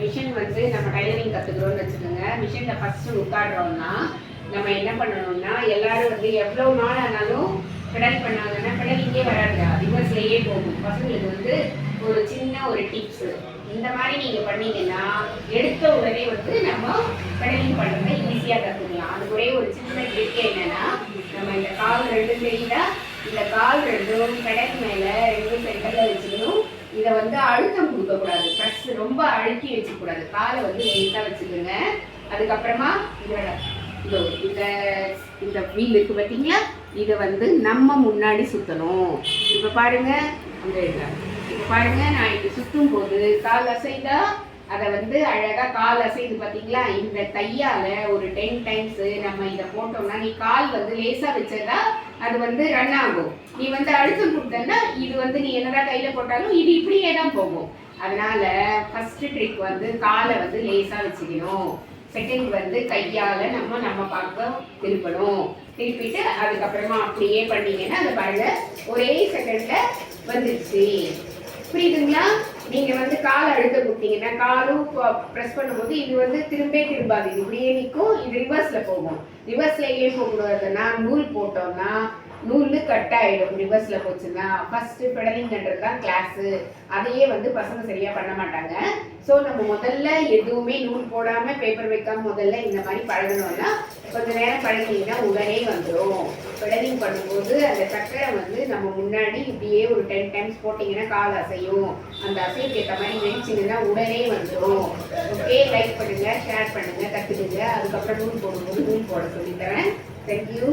Machine வந்து நம்ம tailoring கற்றுக்குறோம்னு வச்சுக்கோங்க. மிஷினில் ஃபஸ்ட்டு உட்காடுறோம்னா நம்ம என்ன பண்ணணும்னா எல்லாரும் வந்து எவ்வளோ நாள் ஆனாலும் பெடல் பண்ணாங்கன்னா பெடலிங்கே வராது, ரிவர்ஸ்லேயே போகும். பசங்களுக்கு வந்து ஒரு சின்ன ஒரு டிப்ஸு இந்த மாதிரி நீங்கள் பண்ணீங்கன்னா எடுத்த உடனே வந்து நம்ம பெடலிங் பண்ணுறதை ஈஸியாக கற்றுக்கலாம். அது ஒரே ஒரு சின்ன ட்ரிக் என்னென்னா, நம்ம இந்த கால் ரெண்டும் தெரியுதா, இந்த கால் ரெண்டும் பெடல் மேலே ரெண்டும் சென்டரில் வச்சுக்கணும். இதை வந்து அழுத்தம் கொடுக்கக்கூடாது, ப்ரெஸ் ரொம்ப அழுத்தி வச்சுக்கூடாது. காலை வந்து லேசாக வச்சுக்கோங்க. அதுக்கப்புறமா இந்த இந்த வீல் இருக்கு பார்த்தீங்களா, இதை வந்து நம்ம முன்னாடி சுற்றணும். இப்போ பாருங்க, அந்த இப்போ பாருங்க, நான் இப்படி சுற்றும் போது கால் அசைந்தா அதை வந்து அழகாக கால் அசைது பார்த்தீங்களா. இந்த கையால் ஒரு 10 டைம்ஸு நம்ம இதை போட்டோம்னா, நீ கால் வந்து லேசாக வச்சதா அது வந்து ரன் ஆகும். நீ வந்து அழுத்தம் கொடுத்தன்னா இது வந்து நீ என்னதான் கையில் போட்டாலும் இது இப்படியே தான் போகும். அதனால ஃபஸ்ட்டு ட்ரிக் வந்து காலை வந்து லேசாக வச்சுக்கணும். செகண்ட் வந்து கையால் நம்ம பார்க்க திருப்பணும். திருப்பிட்டு அதுக்கப்புறமா அப்படியே பண்ணீங்கன்னா அதை பாருங்க ஒரே செகண்டில் வந்துடுச்சு. புரியுதுங்களா? நீங்கள் வந்து காலை அழுத்த கொடுத்தீங்கன்னா காலும் ப்ரெஸ் பண்ணும்போது இது வந்து திரும்பாது, இது இப்படியே நிற்கும். இது ரிவர்ஸில் போகும். ரிவர்ஸில் ஏன் போகக்கூடாதுன்னா, நூல் போட்டோம்னா நூல் கட் ஆகிடும். ரிவர்ஸில் போச்சுன்னா ஃபஸ்ட்டு பெடலிங்ன்றது தான் கிளாஸு. அதையே வந்து பசங்க சரியாக பண்ண மாட்டாங்க. ஸோ நம்ம முதல்ல எதுவுமே நூல் போடாமல் பேப்பர் வைக்காமல் முதல்ல இந்த மாதிரி பழகணும்னா கொஞ்சம் நேரம் பழகினீங்கன்னா உடனே வந்துடும். பெடலிங் பண்ணும்போது அந்த சக்கரை வந்து நம்ம முன்னாடி இப்படியே ஒரு 10 டைம்ஸ் போட்டிங்கன்னா கால் அசையும். அந்த அசைக்கு ஏற்ற மாதிரி நினைச்சிங்கன்னா உடனே வந்துடும். ஓகே, லைக் பண்ணுங்கள், ஷேர் பண்ணுங்கள், கற்றுக்குங்க. அதுக்கப்புறம் நூல் போடும்போது நூல் போட சொல்லித்தரேன். தேங்க்யூ.